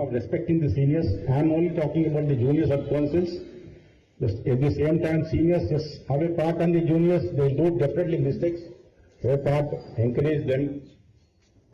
of respecting the seniors. I am only talking about the juniors of councils. At the same time, seniors just have a part on the juniors. They do definitely mistakes. Have a part, encourage them.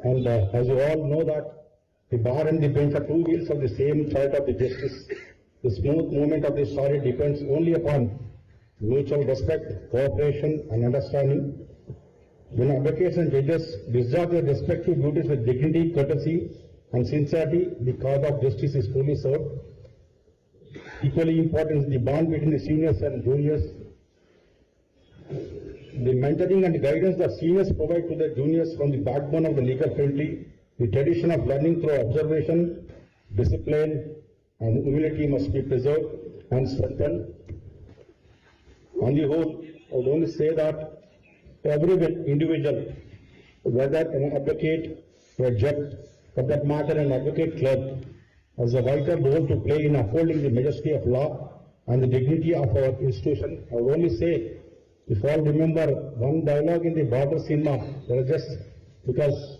And as you all know that the bar and the bench are two wheels of the same side of the justice. The smooth movement of the story depends only upon mutual respect, cooperation, and understanding. When advocates and judges discharge their respective duties with dignity, courtesy, and sincerity, the cause of justice is fully served. Equally important is the bond between the seniors and juniors. The mentoring and guidance that seniors provide to their juniors from the backbone of the legal fraternity, the tradition of learning through observation, discipline, and humility must be preserved and strengthened. On the whole, I would only say that every individual, whether an advocate or a judge, for that matter an advocate clerk, has a vital role to play in upholding the majesty of law and the dignity of our institution. I would only say, if all remember one dialogue in the Border cinema, there was just because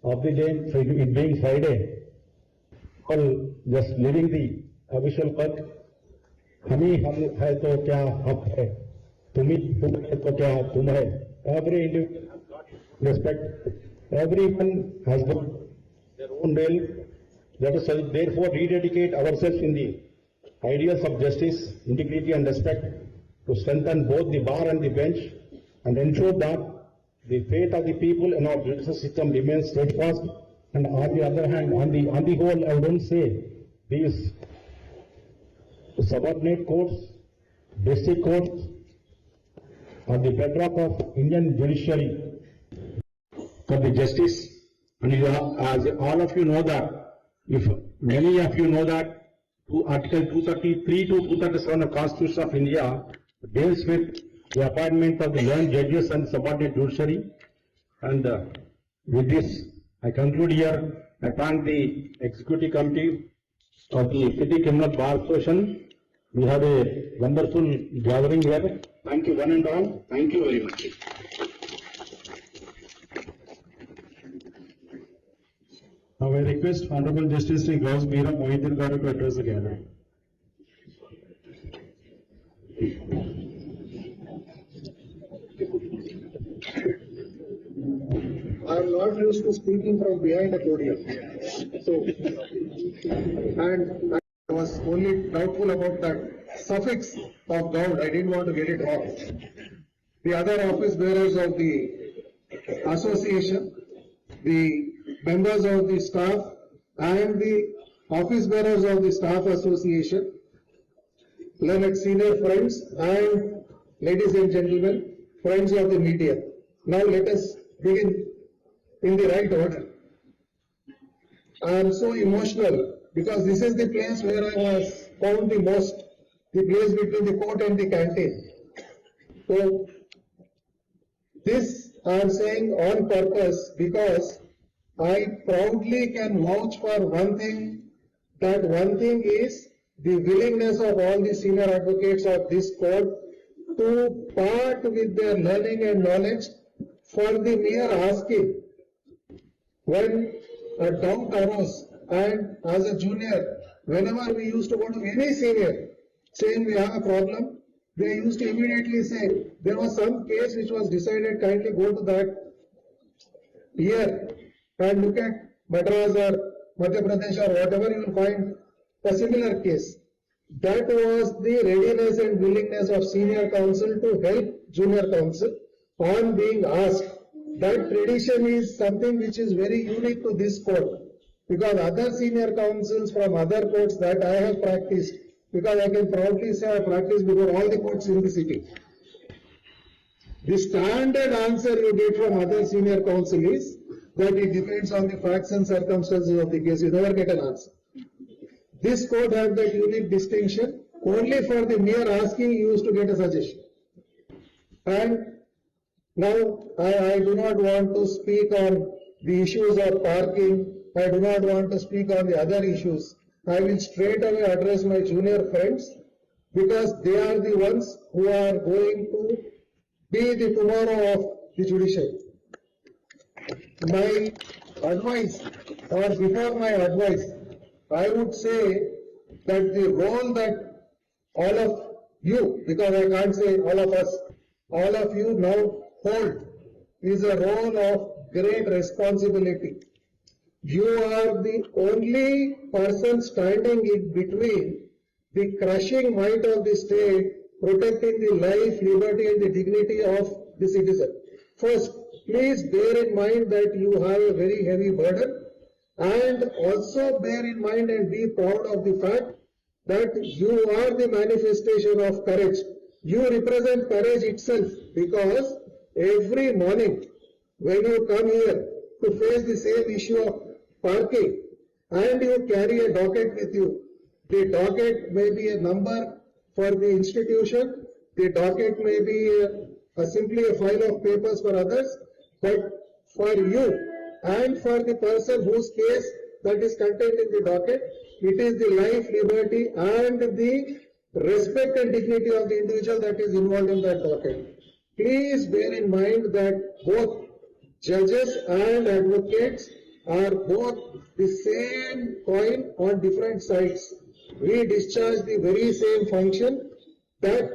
of the day, it being Friday, all just leaving the official clerk, हमी हम है तो क्या हम है, तुम है तो क्या तुम है. Every individual has got respect. Everyone has got their own role. Let us therefore rededicate ourselves in the ideals of justice, integrity, and respect to strengthen both the bar and the bench and ensure that the faith of the people in our judicial system remains steadfast. And on the other hand, on the whole, I wouldn't say these subordinate courts, district courts, are the bedrock of Indian judiciary for the justice. And as all of you know that, if many of you know that, Article 233 to 237 of Constitution of India deals with the appointment of the learned judges and subordinate judiciary. And with this, I conclude here. I thank the executive committee of the City Criminal Bar Association. We have a wonderful gathering here. Thank you one and all. Thank you very much. Now I request Honorable Justice Sri Gauss Meera Mohiuddin Garu to address the gathering. I am not used to speaking from behind the podium. So, and I was only doubtful about that suffix of Gaud. I didn't want to get it wrong. The other office bearers of the association, the members of the staff, and the office bearers of the staff association, learned senior friends, and ladies and gentlemen, friends of the media. Now let us begin in the right order. I am so emotional because this is the place where I was found the most, the place between the court and the canteen. So this I am saying on purpose because I proudly can vouch for one thing, that one thing is the willingness of all the senior advocates of this court to part with their learning and knowledge for the mere asking. When a doubt arose, and as a junior, whenever we used to go to any senior saying we have a problem, they used to immediately say, there was some case which was decided, kindly go to that year and look at Madras or Madhya Pradesh or whatever, you will find a similar case. That was the readiness and willingness of senior counsel to help junior counsel on being asked. That tradition is something which is very unique to this court, because other senior counsels from other courts that I have practiced, because I can proudly say I practiced before all the courts in the city. The standard answer you get from other senior counsel is that it depends on the facts and circumstances of the case. You never get an answer. This court has that unique distinction. Only for the mere asking you used to get a suggestion. And now I do not want to speak on the issues of parking. I do not want to speak on the other issues. I will straight away address my junior friends, because they are the ones who are going to be the tomorrow of the judiciary. My advice, or before my advice, I would say that the role that all of you, because I can't say all of us, all of you now hold is a role of great responsibility. You are the only person standing in between the crushing might of the state, protecting the life, liberty and the dignity of the citizen. First, please bear in mind that you have a very heavy burden, and also bear in mind and be proud of the fact that you are the manifestation of courage. You represent courage itself, because every morning when you come here to face the same issue of parking and you carry a docket with you, the docket may be a number for the institution, the docket may be simply a file of papers for others, but for you and for the person whose case that is contained in the docket, it is the life, liberty and the respect and dignity of the individual that is involved in that docket. Please bear in mind that both judges and advocates are both the same coin on different sides. We discharge the very same function, that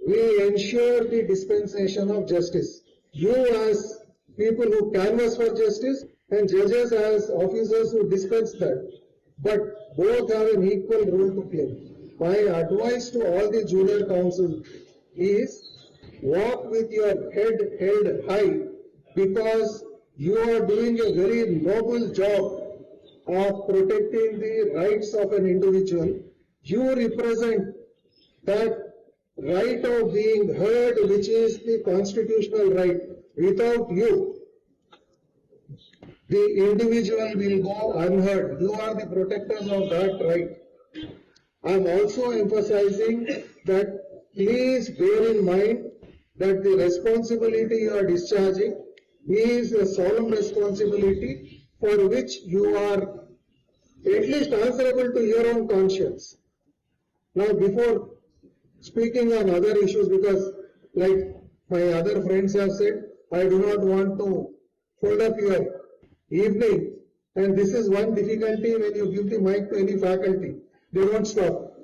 we ensure the dispensation of justice. You as people who canvass for justice and judges as officers who dispense that. But both have an equal role to play. My advice to all the junior counsel is walk with your head held high, because you are doing a very noble job of protecting the rights of an individual. You represent that right of being heard, which is the constitutional right. Without you, the individual will go unheard. You are the protectors of that right. I am also emphasizing that please bear in mind that the responsibility you are discharging is a solemn responsibility for which you are at least answerable to your own conscience. Now, before speaking on other issues, because like my other friends have said, I do not want to hold up your evening, and this is one difficulty when you give the mic to any faculty, they won't stop.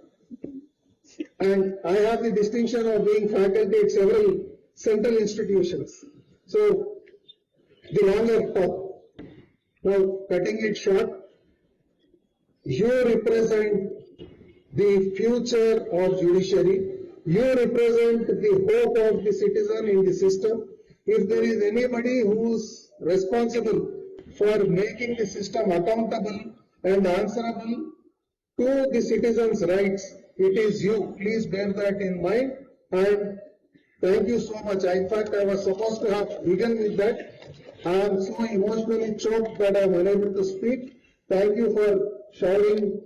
And I have the distinction of being faculty at several central institutions. So, the longer talk. Now, cutting it short, you represent the future of judiciary. You represent the hope of the citizen in the system. If there is anybody who's responsible for making the system accountable and answerable to the citizens' rights, it is you. Please bear that in mind, and thank you so much. In fact, I was supposed to have begun with that. I am so emotionally choked that I am unable to speak. Thank you for showering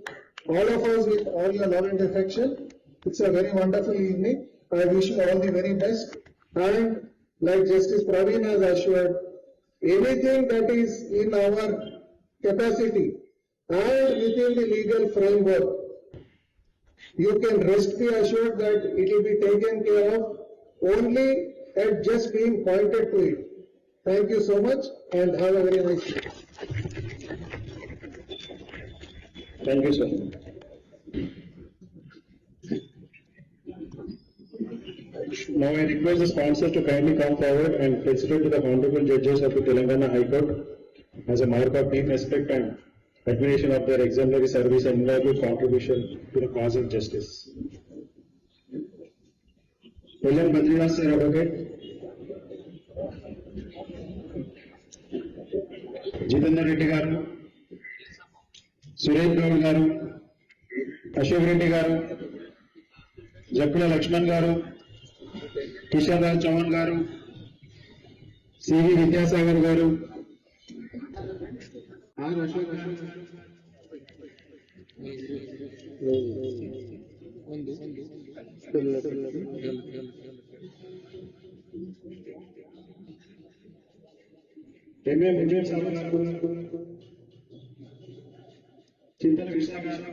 all of us with all your love and affection. It's a very wonderful evening. I wish you all the very best. And like Justice Praveen has assured, anything that is in our capacity and within the legal framework, you can rest be assured that it will be taken care of only at just being pointed to it. Thank you so much and have a very nice day. Thank you, sir. Now I request the sponsor to kindly come forward and felicitate to the Honorable Judges of the Telangana High Court as a mark of deep respect and admiration of their exemplary service and invaluable contribution to the cause of justice. William Badrinath, sir, advocate. Jitendra Reddy garu, Suresh Gaur garu, Ashok Reddy garu, Jappala Lakshman garu, Kishan Raj Chauhan garu, C.V. Vidyasagar garu, R. Ashok M.M. Sagar garu, Chintala Krishna garu,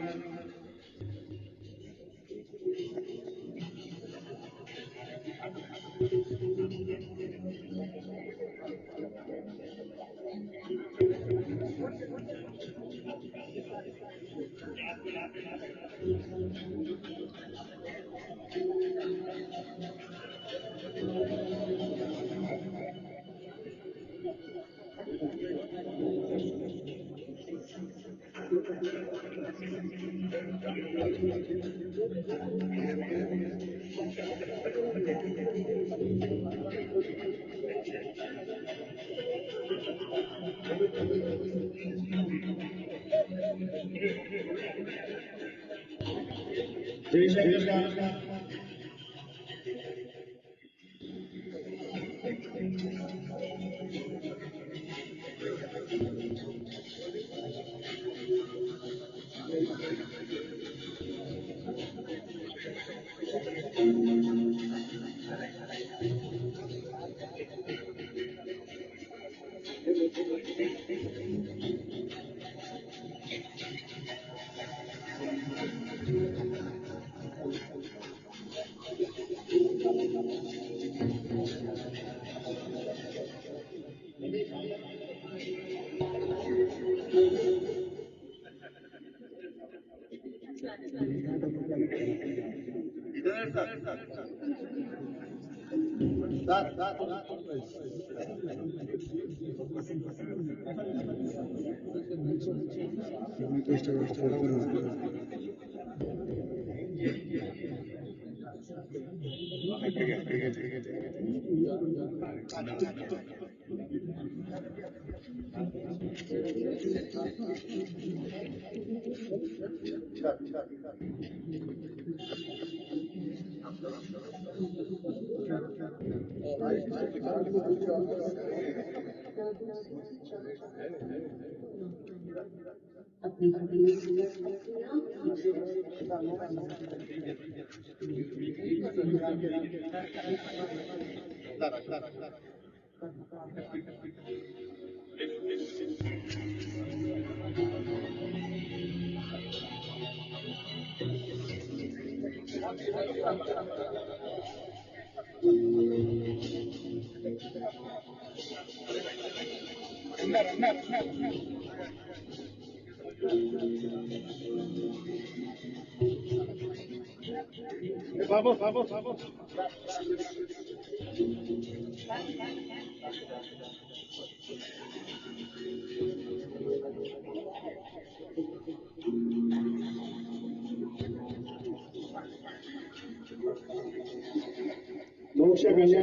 Moksha Kanya.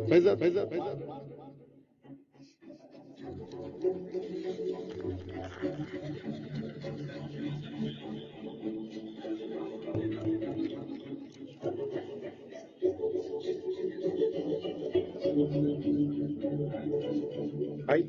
Faizal. I.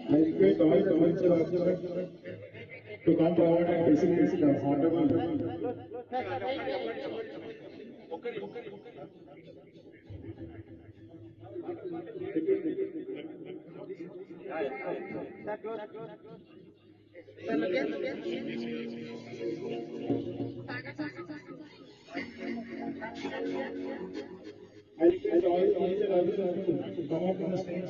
I request all the council officers to come forward and visit the honorable. I request all the council officers to come up on the stage.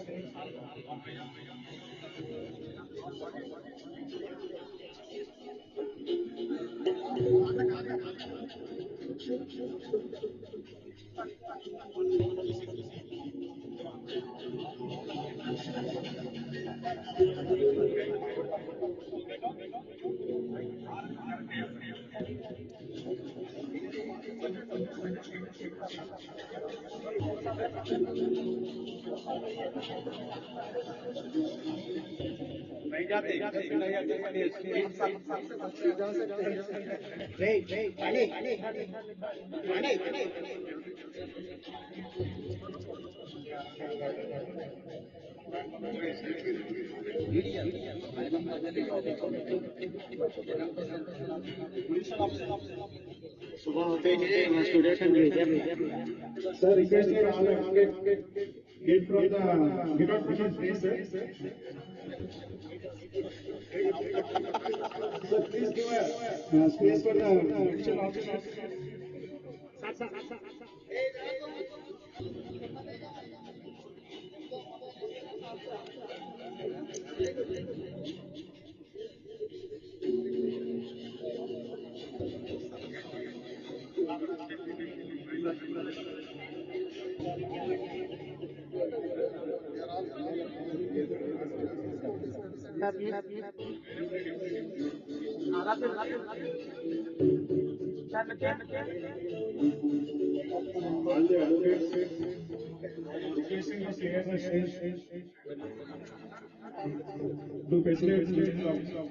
Sir, request for all the get from the get out from the place, sir. Sir, please give a space for the judicial officer. All the advocates requesting the senior to facilitate judicial officer.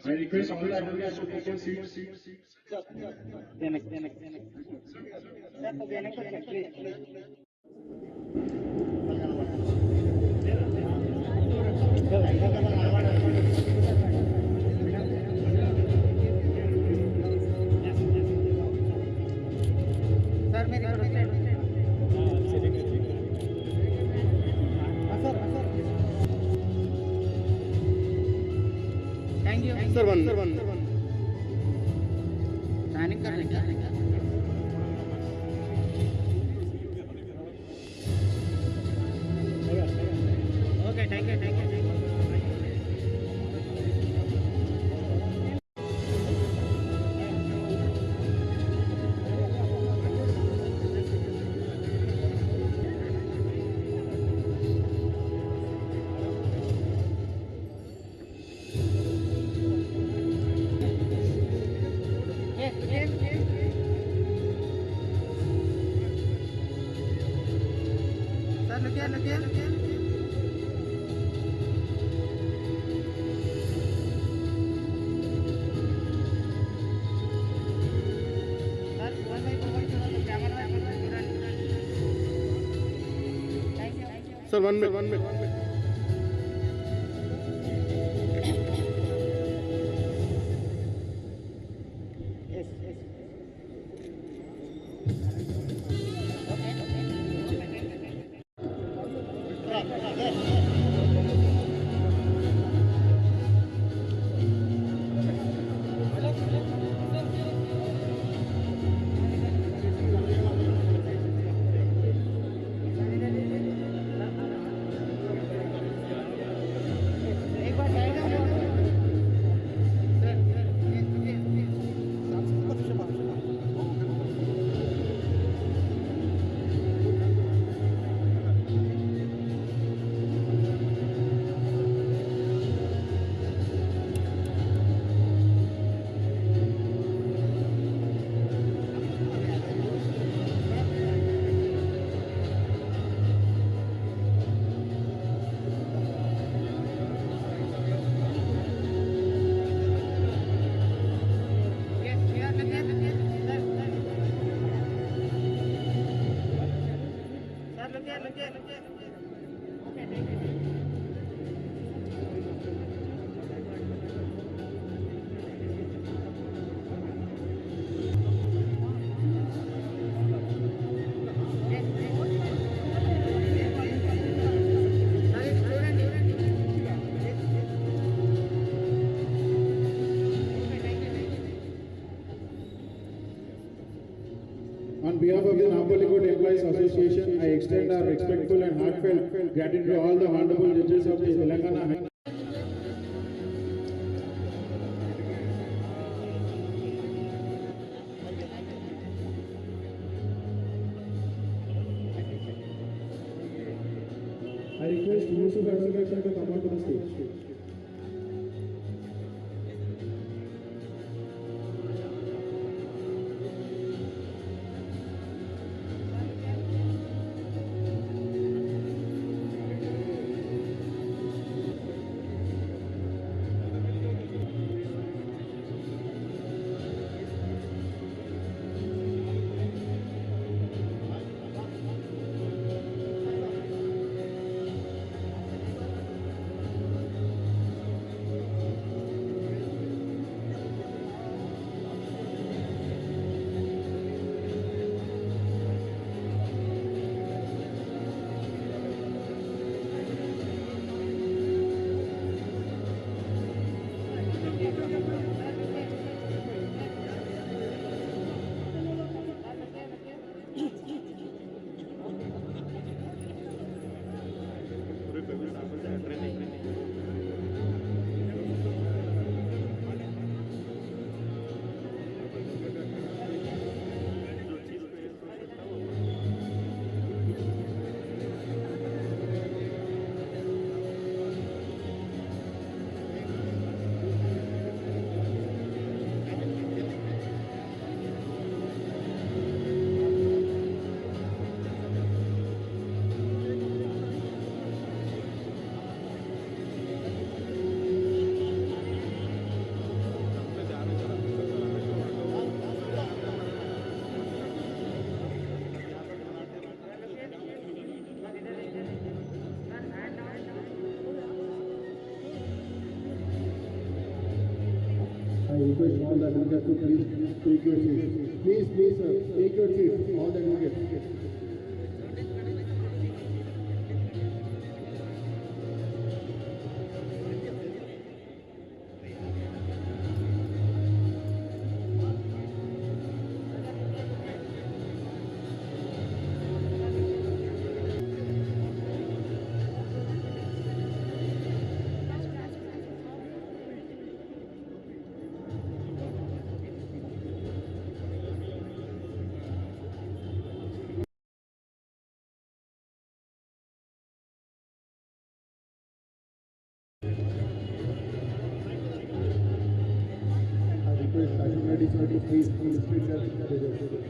I request all the advocates to take their seats. Sir मेरी thank you Sir, one. Planning कर लेंगे okay thank you sir लगे sir one by four camera thank you Sir, 1 minute. extend our respectful and heartfelt gratitude to all the honorable judges of the Telangana High I request Yusuf Advocate sir to come onto the stage. I request all the advocates to please take your seats. Please, sir, take your seats, all the advocates. I request Ashwin Reddy sir to please illustrate the results.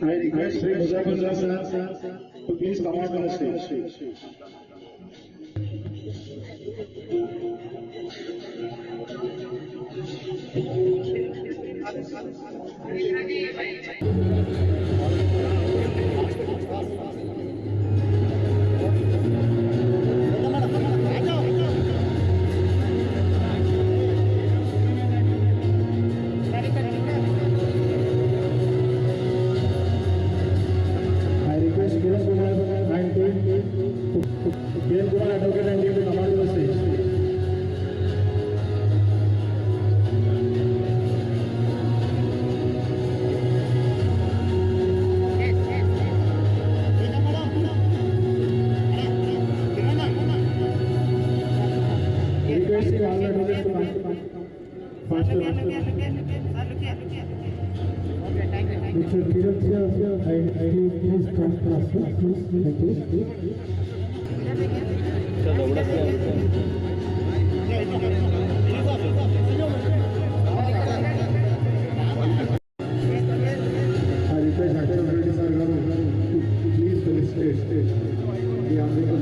I request Sri Muzafar sir to please come out on the stage. I request Kiran Kumar and Kiran Kumar Advocate and team to come out to the stage. Requesting all the advocates to come. faster. Look here. Okay, thank you. Mr. Kiran, I please come faster, please. Thank you. I request Dr. Reddy sir to please felicitate the honorable.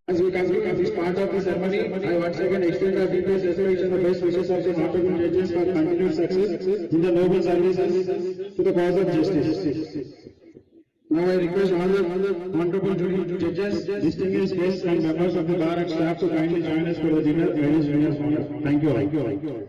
As we conclude this part of the ceremony, I once again extend our deepest respect and the best wishes of the honorable judges for continued success in the noble service to the cause of justice. Now I request all the honorable judges, distinguished guests and members of the bar and staff to kindly join us for the dinner. Ladies and gentlemen, thank you all.